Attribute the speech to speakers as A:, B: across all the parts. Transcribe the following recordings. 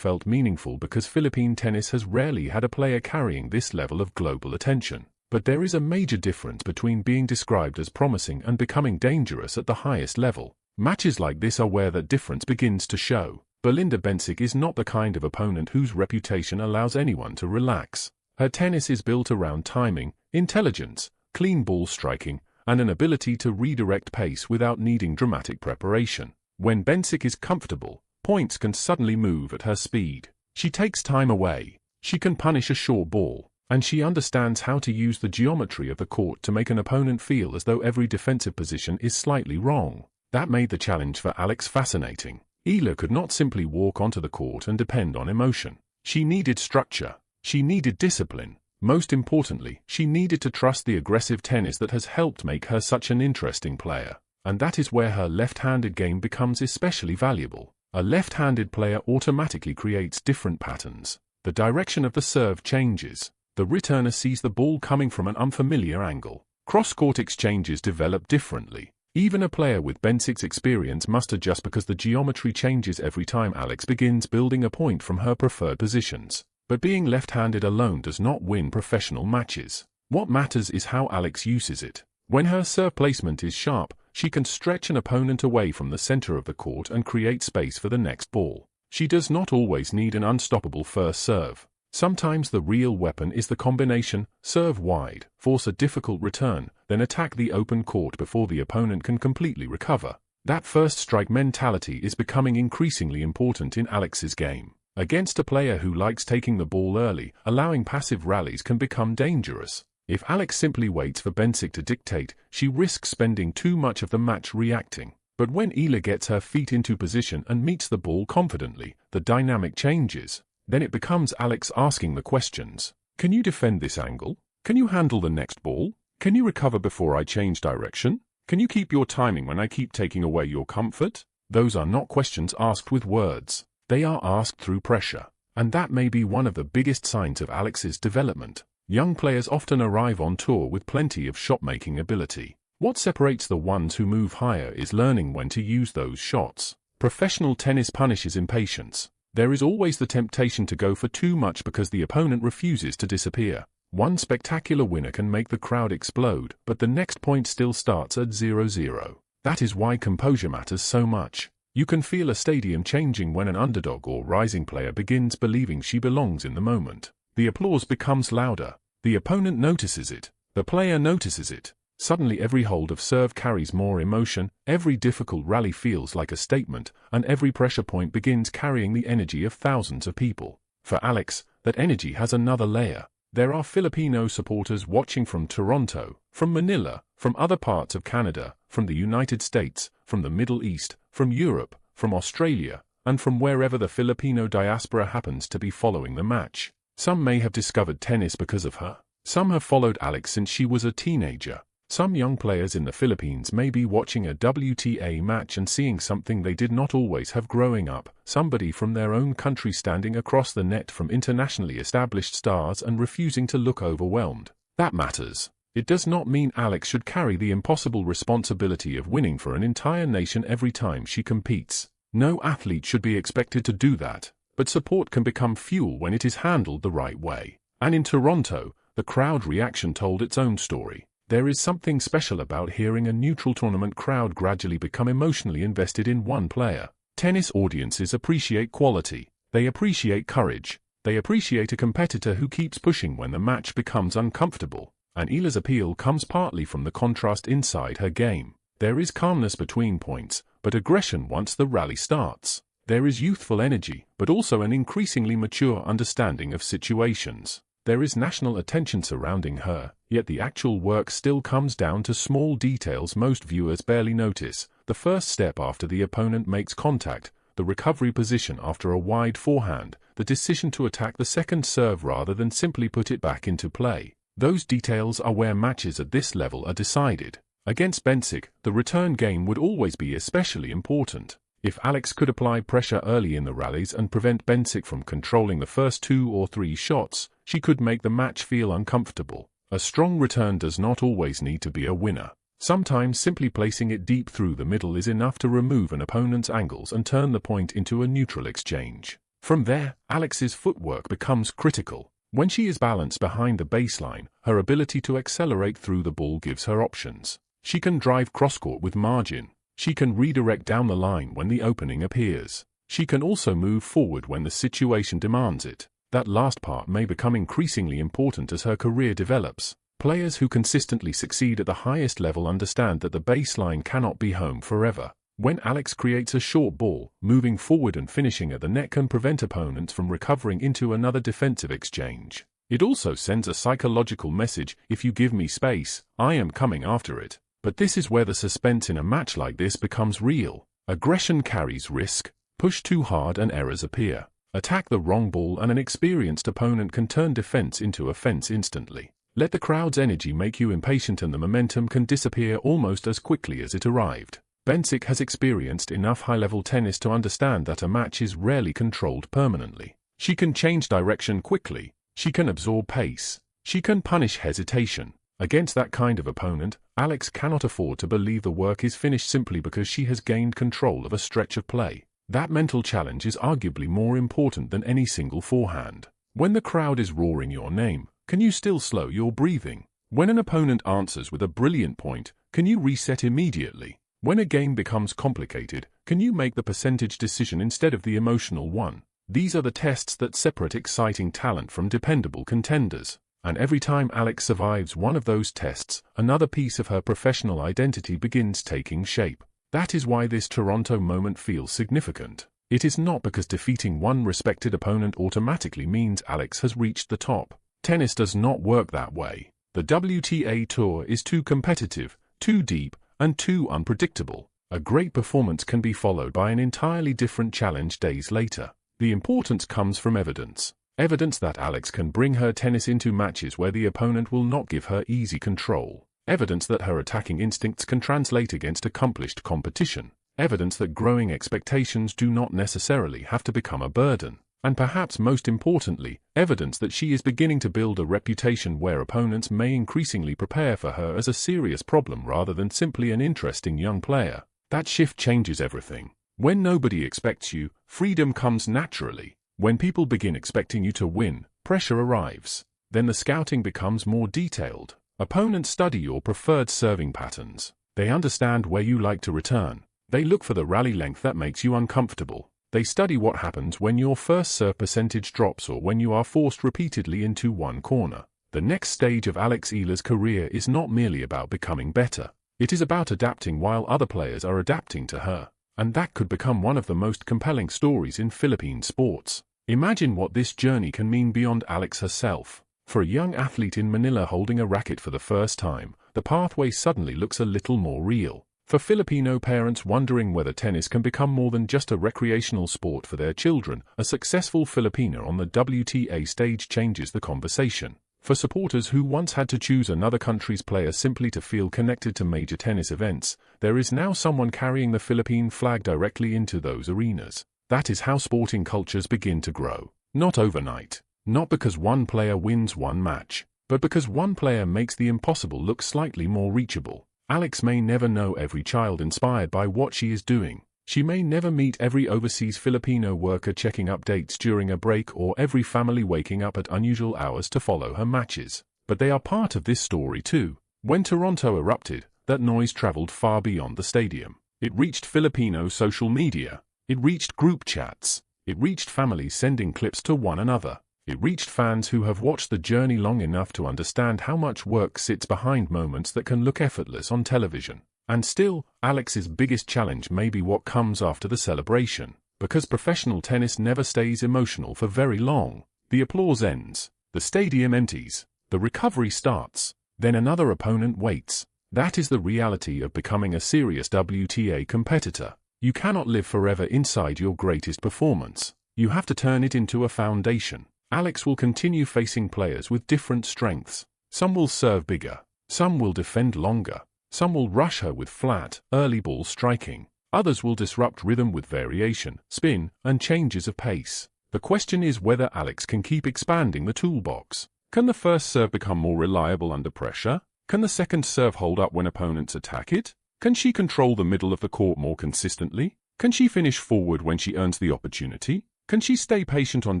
A: felt meaningful because Philippine tennis has rarely had a player carrying this level of global attention. But there is a major difference between being described as promising and becoming dangerous at the highest level. Matches like this are where that difference begins to show. Belinda Bencic is not the kind of opponent whose reputation allows anyone to relax. Her tennis is built around timing, intelligence, clean ball striking, and an ability to redirect pace without needing dramatic preparation. When Bencic is comfortable, points can suddenly move at her speed. She takes time away, she can punish a short ball, and she understands how to use the geometry of the court to make an opponent feel as though every defensive position is slightly wrong. That made the challenge for Alex fascinating. Eala could not simply walk onto the court and depend on emotion. She needed structure. She needed discipline. Most importantly, she needed to trust the aggressive tennis that has helped make her such an interesting player. And that is where her left-handed game becomes especially valuable. A left-handed player automatically creates different patterns. The direction of the serve changes. The returner sees the ball coming from an unfamiliar angle. Cross-court exchanges develop differently. Even a player with Bencic's experience must adjust because the geometry changes every time Alex begins building a point from her preferred positions. But being left-handed alone does not win professional matches. What matters is how Alex uses it. When her serve placement is sharp, she can stretch an opponent away from the center of the court and create space for the next ball. She does not always need an unstoppable first serve. Sometimes the real weapon is the combination, serve wide, force a difficult return, then attack the open court before the opponent can completely recover. That first strike mentality is becoming increasingly important in Alex's game. Against a player who likes taking the ball early, allowing passive rallies can become dangerous. If Alex simply waits for Bencic to dictate, she risks spending too much of the match reacting. But when Eala gets her feet into position and meets the ball confidently, the dynamic changes. Then it becomes Alex asking the questions. Can you defend this angle? Can you handle the next ball? Can you recover before I change direction? Can you keep your timing when I keep taking away your comfort? Those are not questions asked with words. They are asked through pressure. And that may be one of the biggest signs of Alex's development. Young players often arrive on tour with plenty of shot-making ability. What separates the ones who move higher is learning when to use those shots. Professional tennis punishes impatience. There is always the temptation to go for too much because the opponent refuses to disappear. One spectacular winner can make the crowd explode, but the next point still starts at 0-0. That is why composure matters so much. You can feel a stadium changing when an underdog or rising player begins believing she belongs in the moment. The applause becomes louder. The opponent notices it. The player notices it. Suddenly every hold of serve carries more emotion, every difficult rally feels like a statement, and every pressure point begins carrying the energy of thousands of people. For Alex, that energy has another layer. There are Filipino supporters watching from Toronto, from Manila, from other parts of Canada, from the United States, from the Middle East, from Europe, from Australia, and from wherever the Filipino diaspora happens to be following the match. Some may have discovered tennis because of her. Some have followed Alex since she was a teenager. Some young players in the Philippines may be watching a WTA match and seeing something they did not always have growing up, somebody from their own country standing across the net from internationally established stars and refusing to look overwhelmed. That matters. It does not mean Alex should carry the impossible responsibility of winning for an entire nation every time she competes. No athlete should be expected to do that, but support can become fuel when it is handled the right way. And in Toronto, the crowd reaction told its own story. There is something special about hearing a neutral tournament crowd gradually become emotionally invested in one player. Tennis audiences appreciate quality. They appreciate courage. They appreciate a competitor who keeps pushing when the match becomes uncomfortable. And Eala's appeal comes partly from the contrast inside her game. There is calmness between points, but aggression once the rally starts. There is youthful energy, but also an increasingly mature understanding of situations. There is national attention surrounding her, yet the actual work still comes down to small details most viewers barely notice: the first step after the opponent makes contact, the recovery position after a wide forehand, the decision to attack the second serve rather than simply put it back into play. Those details are where matches at this level are decided. Against Bencic, the return game would always be especially important. If Alex could apply pressure early in the rallies and prevent Bencic from controlling the first 2 or 3 shots, she could make the match feel uncomfortable. A strong return does not always need to be a winner. Sometimes simply placing it deep through the middle is enough to remove an opponent's angles and turn the point into a neutral exchange. From there, Alex's footwork becomes critical. When she is balanced behind the baseline, her ability to accelerate through the ball gives her options. She can drive cross-court with margin. She can redirect down the line when the opening appears. She can also move forward when the situation demands it. That last part may become increasingly important as her career develops. Players who consistently succeed at the highest level understand that the baseline cannot be home forever. When Alex creates a short ball, moving forward and finishing at the net can prevent opponents from recovering into another defensive exchange. It also sends a psychological message: if you give me space, I am coming after it. But this is where the suspense in a match like this becomes real. Aggression carries risk. Push too hard and errors appear. Attack the wrong ball and an experienced opponent can turn defense into offense instantly. Let the crowd's energy make you impatient and the momentum can disappear almost as quickly as it arrived. Bencic has experienced enough high-level tennis to understand that a match is rarely controlled permanently. She can change direction quickly. She can absorb pace. She can punish hesitation. Against that kind of opponent, Alex cannot afford to believe the work is finished simply because she has gained control of a stretch of play. That mental challenge is arguably more important than any single forehand. When the crowd is roaring your name, can you still slow your breathing? When an opponent answers with a brilliant point, can you reset immediately? When a game becomes complicated, can you make the percentage decision instead of the emotional one? These are the tests that separate exciting talent from dependable contenders. And every time Alex survives one of those tests, another piece of her professional identity begins taking shape. That is why this Toronto moment feels significant. It is not because defeating one respected opponent automatically means Alex has reached the top. Tennis does not work that way. The WTA Tour is too competitive, too deep, and too unpredictable. A great performance can be followed by an entirely different challenge days later. The importance comes from evidence. Evidence that Alex can bring her tennis into matches where the opponent will not give her easy control. Evidence that her attacking instincts can translate against accomplished competition. Evidence that growing expectations do not necessarily have to become a burden. And perhaps most importantly, evidence that she is beginning to build a reputation where opponents may increasingly prepare for her as a serious problem rather than simply an interesting young player. That shift changes everything. When nobody expects you, freedom comes naturally. When people begin expecting you to win, pressure arrives. Then the scouting becomes more detailed. Opponents study your preferred serving patterns. They understand where you like to return. They look for the rally length that makes you uncomfortable. They study what happens when your first serve percentage drops or when you are forced repeatedly into one corner. The next stage of Alex Eala's career is not merely about becoming better. It is about adapting while other players are adapting to her. And that could become one of the most compelling stories in Philippine sports. Imagine what this journey can mean beyond Alex herself. For a young athlete in Manila holding a racket for the first time, the pathway suddenly looks a little more real. For Filipino parents wondering whether tennis can become more than just a recreational sport for their children, a successful Filipina on the WTA stage changes the conversation. For supporters who once had to choose another country's player simply to feel connected to major tennis events, there is now someone carrying the Philippine flag directly into those arenas. That is how sporting cultures begin to grow. Not overnight. Not because one player wins one match, but because one player makes the impossible look slightly more reachable. Alex may never know every child inspired by what she is doing. She may never meet every overseas Filipino worker checking updates during a break or every family waking up at unusual hours to follow her matches. But they are part of this story too. When Toronto erupted, that noise traveled far beyond the stadium. It reached Filipino social media. It reached group chats. It reached families sending clips to one another. It reached fans who have watched the journey long enough to understand how much work sits behind moments that can look effortless on television. And still, Alex's biggest challenge may be what comes after the celebration. Because professional tennis never stays emotional for very long. The applause ends. The stadium empties. The recovery starts. Then another opponent waits. That is the reality of becoming a serious WTA competitor. You cannot live forever inside your greatest performance. You have to turn it into a foundation. Alex will continue facing players with different strengths. Some will serve bigger. Some will defend longer. Some will rush her with flat, early ball striking. Others will disrupt rhythm with variation, spin, and changes of pace. The question is whether Alex can keep expanding the toolbox. Can the first serve become more reliable under pressure? Can the second serve hold up when opponents attack it? Can she control the middle of the court more consistently? Can she finish forward when she earns the opportunity? Can she stay patient on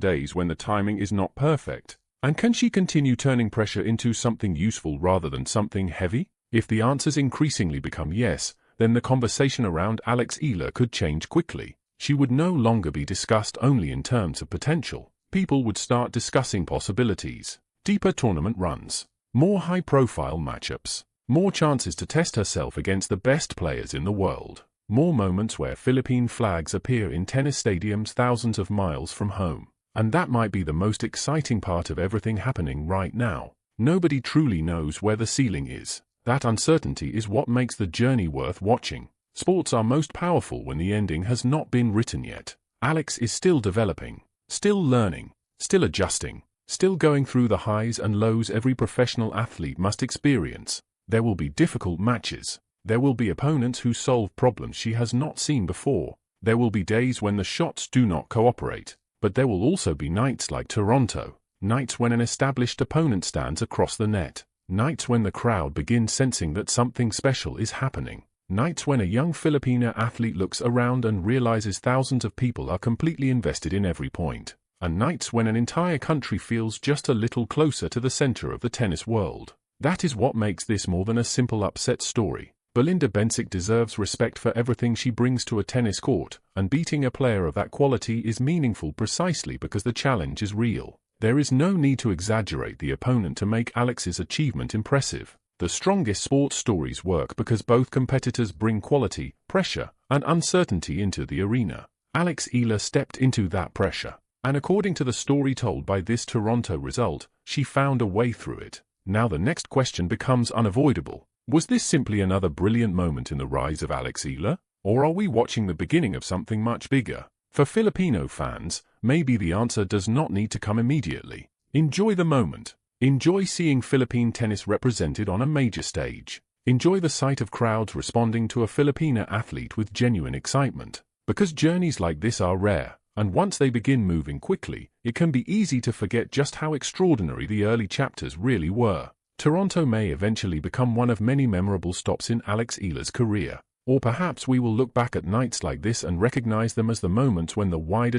A: days when the timing is not perfect? And can she continue turning pressure into something useful rather than something heavy? If the answers increasingly become yes, then the conversation around Alex Eala could change quickly. She would no longer be discussed only in terms of potential. People would start discussing possibilities. Deeper tournament runs. More high-profile matchups. More chances to test herself against the best players in the world. More moments where Philippine flags appear in tennis stadiums thousands of miles from home. And that might be the most exciting part of everything happening right now. Nobody truly knows where the ceiling is. That uncertainty is what makes the journey worth watching. Sports are most powerful when the ending has not been written yet. Alex is still developing, still learning, still adjusting, still going through the highs and lows every professional athlete must experience. There will be difficult matches. There will be opponents who solve problems she has not seen before. There will be days when the shots do not cooperate. But there will also be nights like Toronto, nights when an established opponent stands across the net, nights when the crowd begins sensing that something special is happening, nights when a young Filipina athlete looks around and realizes thousands of people are completely invested in every point, and nights when an entire country feels just a little closer to the center of the tennis world. That is what makes this more than a simple upset story. Belinda Bencic deserves respect for everything she brings to a tennis court, and beating a player of that quality is meaningful precisely because the challenge is real. There is no need to exaggerate the opponent to make Alex's achievement impressive. The strongest sports stories work because both competitors bring quality, pressure, and uncertainty into the arena. Alex Eala stepped into that pressure, and according to the story told by this Toronto result, she found a way through it. Now the next question becomes unavoidable. Was this simply another brilliant moment in the rise of Alex Eala? Or are we watching the beginning of something much bigger? For Filipino fans, maybe the answer does not need to come immediately. Enjoy the moment. Enjoy seeing Philippine tennis represented on a major stage. Enjoy the sight of crowds responding to a Filipina athlete with genuine excitement. Because journeys like this are rare, and once they begin moving quickly, it can be easy to forget just how extraordinary the early chapters really were. Toronto may eventually become one of many memorable stops in Alex Eala's career. Or perhaps we will look back at nights like this and recognize them as the moments when the wider